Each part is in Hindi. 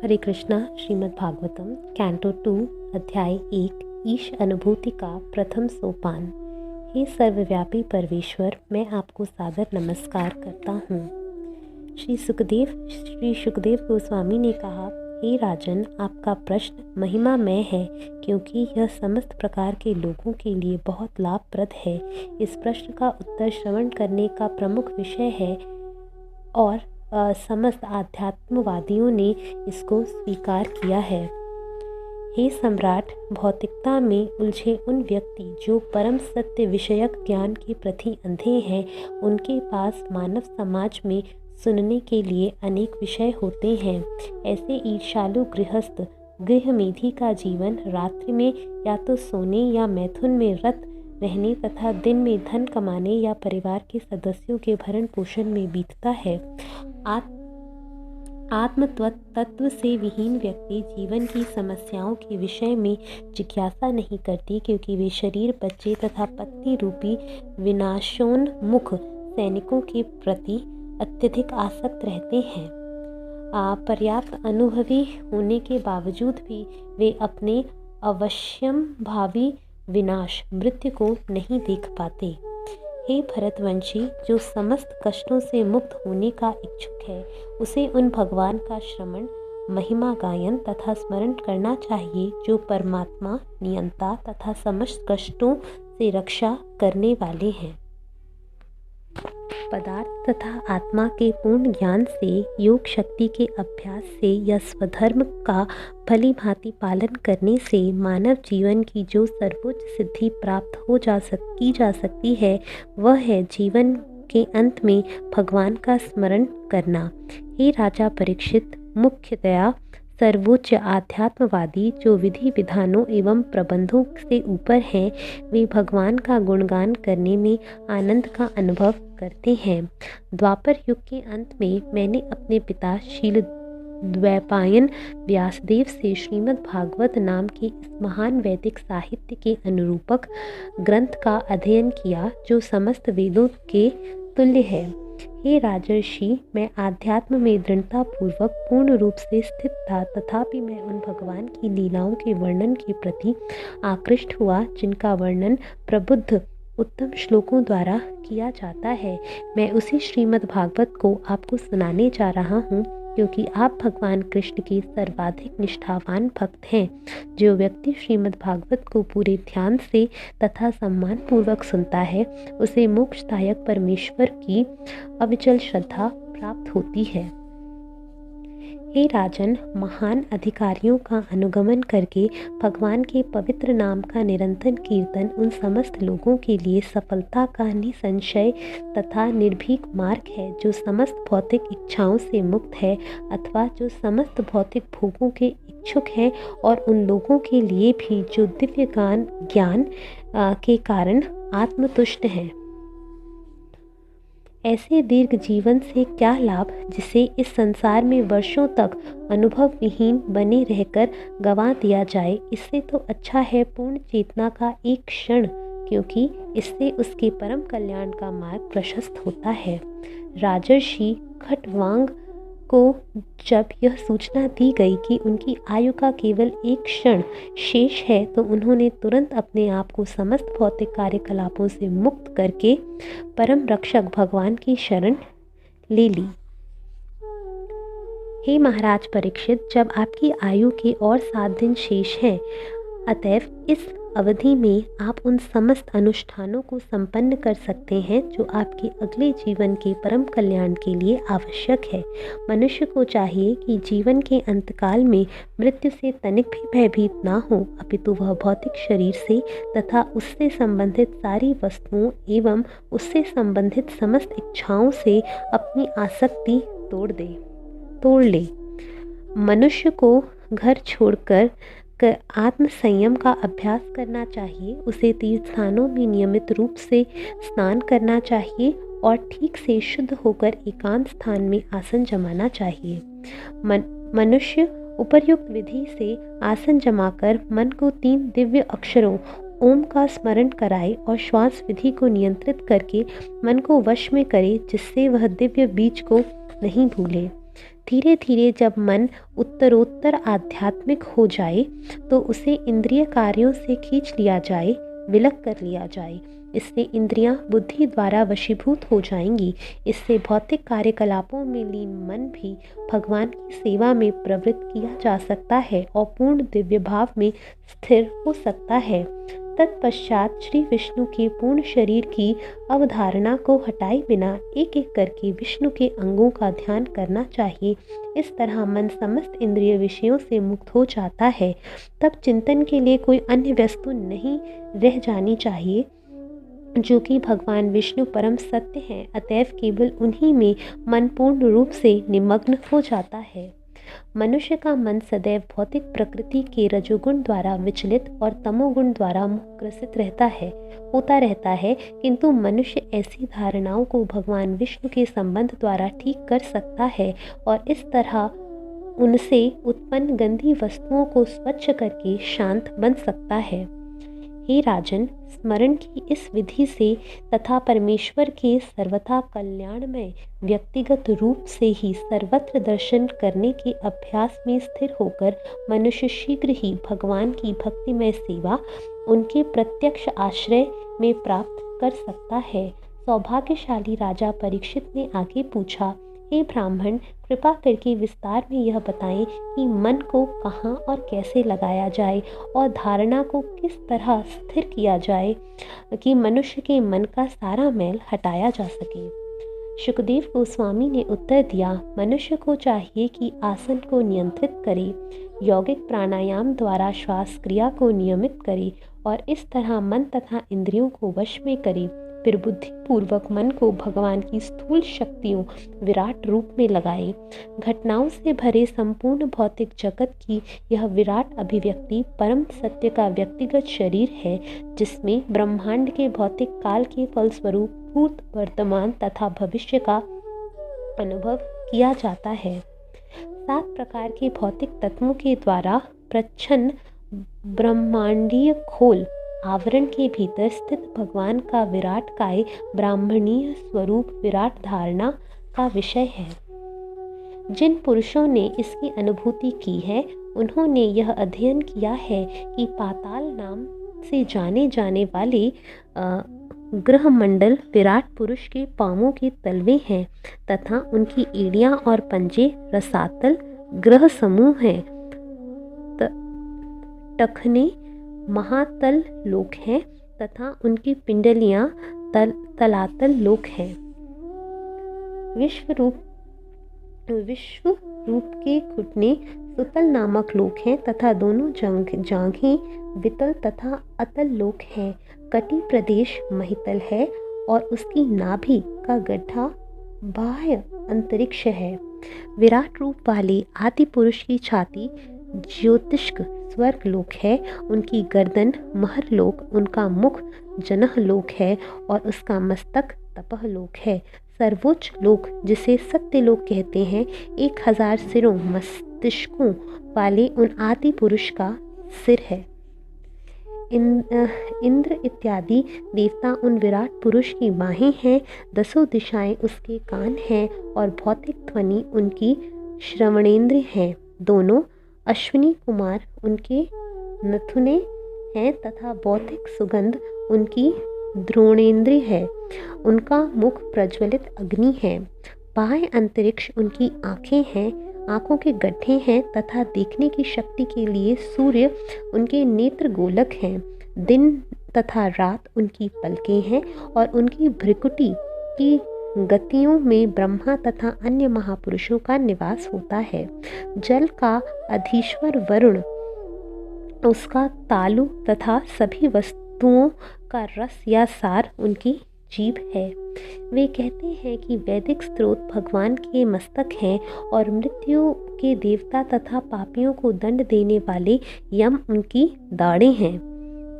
हरे कृष्णा। श्रीमद् भागवतम कैंटो 2 अध्याय 1 ईश अनुभूति का प्रथम सोपान। हे सर्वव्यापी परमेश्वर, मैं आपको सादर नमस्कार करता हूँ। श्री सुखदेव गोस्वामी ने कहा, हे राजन, आपका प्रश्न महिमामय है क्योंकि यह समस्त प्रकार के लोगों के लिए बहुत लाभप्रद है। इस प्रश्न का उत्तर श्रवण करने का प्रमुख विषय है और समस्त आध्यात्मवादियों ने इसको स्वीकार किया है। हे सम्राट, भौतिकता में उलझे उन व्यक्ति जो परम सत्य विषयक ज्ञान के प्रति अंधे हैं, उनके पास मानव समाज में सुनने के लिए अनेक विषय होते हैं। ऐसे ईर्ष्यालु गृहस्थ गृहमेधी का जीवन रात्रि में या तो सोने या मैथुन में रत रहने तथा दिन में धन कमाने या परिवार के सदस्यों के भरण पोषण में बीतता है। आत्म तत्व से विहीन व्यक्ति जीवन की समस्याओं के विषय में जिज्ञासा नहीं करती, क्योंकि वे शरीर, बच्चे तथा पत्नी रूपी विनाशोन्मुख सैनिकों के प्रति अत्यधिक आसक्त रहते हैं। पर्याप्त अनुभवी होने के बावजूद भी वे अपने अवश्यम भावी विनाश मृत्यु को नहीं देख पाते। हे भरतवंशी, जो समस्त कष्टों से मुक्त होने का इच्छुक है, उसे उन भगवान का श्रवण, महिमा गायन तथा स्मरण करना चाहिए जो परमात्मा, नियंता तथा समस्त कष्टों से रक्षा करने वाले हैं। पदार्थ तथा आत्मा के पूर्ण ज्ञान से, योग शक्ति के अभ्यास से या स्वधर्म का भली भांति पालन करने से मानव जीवन की जो सर्वोच्च सिद्धि प्राप्त की जा सकती है, वह है जीवन के अंत में भगवान का स्मरण करना। हे राजा परीक्षित, मुख्यतया सर्वोच्च आध्यात्मवादी जो विधि विधानों एवं प्रबंधों से ऊपर हैं, वे भगवान का गुणगान करने में आनंद का अनुभव करते हैं। द्वापर युग के अंत में मैंने अपने पिता शील द्वैपायन व्यासदेव से श्रीमद् भागवत नाम के इस महान वैदिक साहित्य के अनुरूपक ग्रंथ का अध्ययन किया, जो समस्त वेदों के तुल्य है। हे राजर्षि, मैं आध्यात्म में दृढ़तापूर्वक पूर्ण रूप से स्थित था, तथापि मैं उन भगवान की लीलाओं के वर्णन के प्रति आकृष्ट हुआ जिनका वर्णन प्रबुद्ध उत्तम श्लोकों द्वारा किया जाता है। मैं उसी श्रीमद् भागवत को आपको सुनाने जा रहा हूँ, क्योंकि आप भगवान कृष्ण के सर्वाधिक निष्ठावान भक्त हैं। जो व्यक्ति श्रीमद् भागवत को पूरे ध्यान से तथा सम्मान पूर्वक सुनता है, उसे मोक्षदायक परमेश्वर की अविचल श्रद्धा प्राप्त होती है। हे राजन, महान अधिकारियों का अनुगमन करके भगवान के पवित्र नाम का निरंतर कीर्तन उन समस्त लोगों के लिए सफलता का निसंशय तथा निर्भीक मार्ग है, जो समस्त भौतिक इच्छाओं से मुक्त है अथवा जो समस्त भौतिक भोगों के इच्छुक हैं, और उन लोगों के लिए भी जो दिव्य ज्ञान के कारण आत्मतुष्ट हैं। ऐसे दीर्घ जीवन से क्या लाभ, जिसे इस संसार में वर्षों तक अनुभव विहीन बने रहकर गंवा दिया जाए। इससे तो अच्छा है पूर्ण चेतना का एक क्षण, क्योंकि इससे उसके परम कल्याण का मार्ग प्रशस्त होता है। राजर्षि खटवांग को जब यह सूचना दी गई कि उनकी आयु का केवल एक क्षण शेष है, तो उन्होंने तुरंत अपने आप को समस्त भौतिक कार्यकलापों से मुक्त करके परम रक्षक भगवान की शरण ले ली। हे महाराज परीक्षित, जब आपकी आयु के और 7 दिन शेष हैं, अतएव इस अवधि में आप उन समस्त अनुष्ठानों को संपन्न कर सकते हैं जो आपके अगले जीवन के परम कल्याण के लिए आवश्यक है। मनुष्य को चाहिए कि जीवन के अंतकाल में मृत्यु से तनिक भी भयभीत ना हो, अपितु वह भौतिक शरीर से तथा उससे संबंधित सारी वस्तुओं एवं उससे संबंधित समस्त इच्छाओं से अपनी आसक्ति तोड़ ले। मनुष्य को घर छोड़कर आत्म संयम का अभ्यास करना चाहिए। उसे तीर्थ स्थानों में नियमित रूप से स्नान करना चाहिए और ठीक से शुद्ध होकर एकांत स्थान में आसन जमाना चाहिए। मनुष्य उपर्युक्त विधि से आसन जमाकर मन को 3 दिव्य अक्षरों ओम का स्मरण कराए और श्वास विधि को नियंत्रित करके मन को वश में करे, जिससे वह दिव्य बीज को नहीं भूले। धीरे धीरे जब मन उत्तरोत्तर आध्यात्मिक हो जाए तो उसे इंद्रिय कार्यों से खींच लिया जाए, विलग कर लिया जाए। इससे इंद्रियां बुद्धि द्वारा वशीभूत हो जाएंगी। इससे भौतिक कार्यकलापों में लीन मन भी भगवान की सेवा में प्रवृत्त किया जा सकता है और पूर्ण दिव्य भाव में स्थिर हो सकता है। तत्पश्चात श्री विष्णु के पूर्ण शरीर की अवधारणा को हटाए बिना एक एक करके विष्णु के अंगों का ध्यान करना चाहिए। इस तरह मन समस्त इंद्रिय विषयों से मुक्त हो जाता है। तब चिंतन के लिए कोई अन्य वस्तु नहीं रह जानी चाहिए, जो कि भगवान विष्णु परम सत्य हैं। अतएव केवल उन्हीं में मन पूर्ण रूप से निमग्न हो जाता है। मनुष्य का मन सदैव भौतिक प्रकृति के रजोगुण द्वारा विचलित और तमोगुण द्वारा ग्रसित होता रहता है, किंतु मनुष्य ऐसी धारणाओं को भगवान विष्णु के संबंध द्वारा ठीक कर सकता है और इस तरह उनसे उत्पन्न गंदी वस्तुओं को स्वच्छ करके शांत बन सकता है। हे राजन, स्मरण की इस विधि से तथा परमेश्वर के सर्वथा कल्याणमय व्यक्तिगत रूप से ही सर्वत्र दर्शन करने के अभ्यास में स्थिर होकर मनुष्य शीघ्र ही भगवान की भक्तिमय सेवा उनके प्रत्यक्ष आश्रय में प्राप्त कर सकता है। सौभाग्यशाली राजा परीक्षित ने आगे पूछा, हे ब्राह्मण, कृपा करके विस्तार में यह बताएं कि मन को कहाँ और कैसे लगाया जाए और धारणा को किस तरह स्थिर किया जाए कि मनुष्य के मन का सारा मैल हटाया जा सके। शुकदेव गोस्वामी ने उत्तर दिया, मनुष्य को चाहिए कि आसन को नियंत्रित करे, यौगिक प्राणायाम द्वारा श्वास क्रिया को नियमित करे और इस तरह मन तथा इंद्रियों को वश में करे। फिर बुद्धिपूर्वक मन को भगवान की स्थूल शक्तियों विराट रूप में लगाए। घटनाओं से भरे संपूर्ण भौतिक जगत की यह विराट अभिव्यक्ति परम सत्य का व्यक्तिगत शरीर है, जिसमें ब्रह्मांड के भौतिक काल के फलस्वरूप भूत, वर्तमान तथा भविष्य का अनुभव किया जाता है। 7 प्रकार के भौतिक तत्वों के द्वारा प्रच्छन्न ब्रह्मांडीय खोल आवरण के भीतर स्थित भगवान का विराट काय ब्राह्मणीय स्वरूप विराट धारणा का विषय है। जिन पुरुषों ने इसकी अनुभूति की है, उन्होंने यह अध्ययन किया है कि पाताल नाम से जाने जाने वाले ग्रह मंडल विराट पुरुष के पांवों के तलवे हैं तथा उनकी एड़ियां और पंजे रसातल ग्रह समूह हैं। टखने महातल लोक हैं तथा उनकी पिंडलियां तलातल लोक हैं। विश्व रूप के घुटने सुतल नामक लोक हैं तथा दोनों जांघें वितल तथा अतल लोक हैं। कटी प्रदेश महितल है और उसकी नाभि का गड्ढा बाह्य अंतरिक्ष है। विराट रूप वाले आदि पुरुष की छाती ज्योतिष्क स्वर्ग लोक है, उनकी गर्दन महर लोक, उनका मुख जनह लोक है और उसका मस्तक तपह लोक है। सर्वोच्च लोक, जिसे सत्य लोक कहते हैं, 1000 सिरों मस्तिष्कों वाले उन आदि पुरुष का सिर है। इंद्र इत्यादि देवता उन विराट पुरुष की बाहें हैं, 10 दिशाएं उसके कान हैं और भौतिक ध्वनि उनकी श्रवणेंद्र हैं। दोनों अश्विनी कुमार उनके नथुने हैं तथा भौतिक सुगंध उनकी द्रोणेंद्र है। उनका मुख प्रज्वलित अग्नि है। बाह्य अंतरिक्ष उनकी आँखें हैं, आँखों के गड्ढे हैं तथा देखने की शक्ति के लिए सूर्य उनके नेत्र गोलक हैं। दिन तथा रात उनकी पलकें हैं और उनकी भ्रिकुटी की गतियों में ब्रह्मा तथा अन्य महापुरुषों का निवास होता है। जल का अधीश्वर वरुण उसका तालु तथा सभी वस्तुओं का रस या सार उनकी जीभ है। वे कहते हैं कि वैदिक स्रोत भगवान के मस्तक हैं और मृत्यु के देवता तथा पापियों को दंड देने वाले यम उनकी दाढ़ें हैं।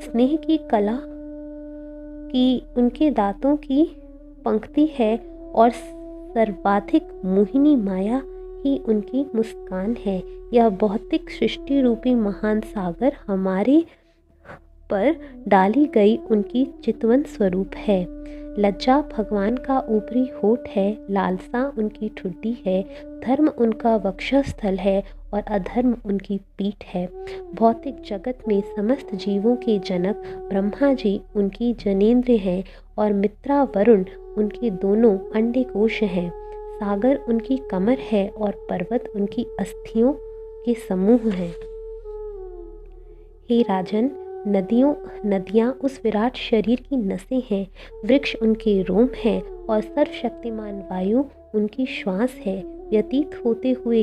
स्नेह की कला की उनके दांतों की पंक्ति है और सर्वाधिक मोहिनी माया ही उनकी मुस्कान है। यह भौतिक सृष्टि रूपी महान सागर हमारे पर डाली गई उनकी चितवन स्वरूप है। लज्जा भगवान का ऊपरी होठ है, लालसा उनकी ठुड्डी है, धर्म उनका वक्षस्थल है और अधर्म उनकी पीठ है। भौतिक जगत में समस्त जीवों के जनक ब्रह्मा जी उनकी जनेंद्र हैं और मित्रा वरुण उनके दोनों अंडकोश हैं। सागर उनकी कमर है और पर्वत उनकी अस्थियों के समूह हैं। हे राजन, नदियाँ उस विराट शरीर की नसें हैं, वृक्ष उनके रोम हैं और सर्वशक्तिमान वायु उनकी श्वास है। व्यतीत होते हुए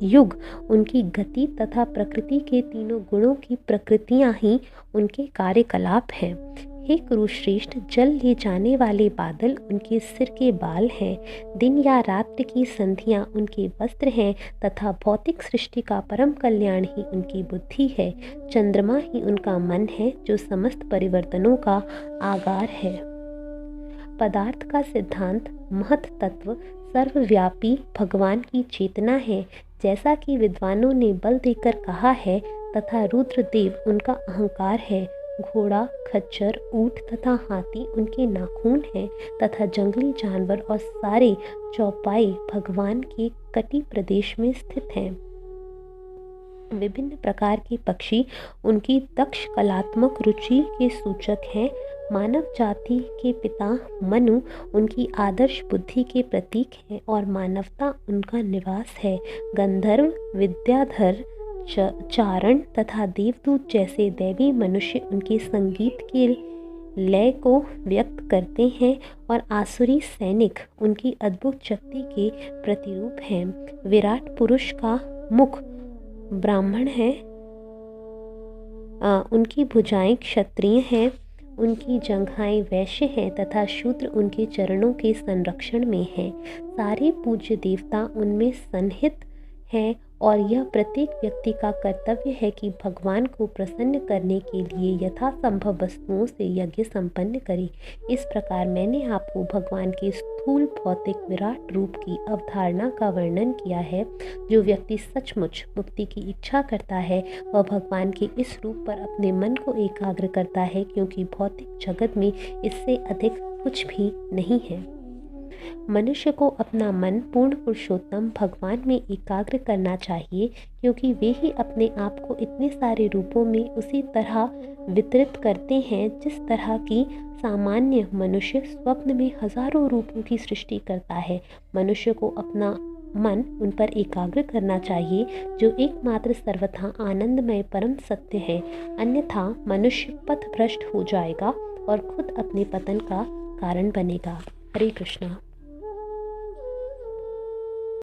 युग उनकी गति तथा प्रकृति के तीनों गुणों की प्रकृतियाँ ही उनके कार्यकलाप हैं। हे कुरुश्रेष्ठ, जल ले जाने वाले बादल उनके सिर के बाल हैं, दिन या रात्रि की संधियाँ उनके वस्त्र हैं तथा भौतिक सृष्टि का परम कल्याण ही उनकी बुद्धि है। चंद्रमा ही उनका मन है जो समस्त परिवर्तनों का आगार है। पदार्थ का सिद्धांत महत तत्व सर्वव्यापी भगवान की चेतना है, जैसा कि विद्वानों ने बल देकर कहा है, तथा रुद्रदेव उनका अहंकार है। घोड़ा, खच्चर, ऊंट तथा हाथी उनके नाखून हैं तथा जंगली जानवर और सारे चौपाई भगवान के कटी प्रदेश में स्थित हैं। विभिन्न प्रकार के पक्षी उनकी दक्ष कलात्मक रुचि के सूचक हैं। मानव जाति के पिता मनु उनकी आदर्श बुद्धि के प्रतीक हैं और मानवता उनका निवास है। गंधर्व, विद्याधर, चारण तथा देवदूत जैसे दैवी मनुष्य उनके संगीत के लय को व्यक्त करते हैं और आसुरी सैनिक उनकी अद्भुत शक्ति के प्रतिरूप हैं। विराट पुरुष का मुख ब्राह्मण है, उनकी भुजाएं क्षत्रिय हैं, उनकी जंघाएं वैश्य हैं तथा शूद्र उनके चरणों के संरक्षण में हैं। सारे पूज्य देवता उनमें सन्निहित हैं और यह प्रत्येक व्यक्ति का कर्तव्य है कि भगवान को प्रसन्न करने के लिए यथासंभव वस्तुओं से यज्ञ संपन्न करे। इस प्रकार मैंने आपको भगवान के स्थूल भौतिक विराट रूप की अवधारणा का वर्णन किया है। जो व्यक्ति सचमुच मुक्ति की इच्छा करता है वह भगवान के इस रूप पर अपने मन को एकाग्र करता है, क्योंकि भौतिक जगत में इससे अधिक कुछ भी नहीं है। मनुष्य को अपना मन पूर्ण पुरुषोत्तम भगवान में एकाग्र करना चाहिए, क्योंकि वे ही अपने आप को इतने सारे रूपों में उसी तरह वितरित करते हैं जिस तरह की सामान्य मनुष्य स्वप्न में हजारों रूपों की सृष्टि करता है। मनुष्य को अपना मन उन पर एकाग्र करना चाहिए जो एकमात्र सर्वथा आनंदमय परम सत्य है, अन्यथा मनुष्य पथभ्रष्ट हो जाएगा और खुद अपने पतन का कारण बनेगा। हरे कृष्णा।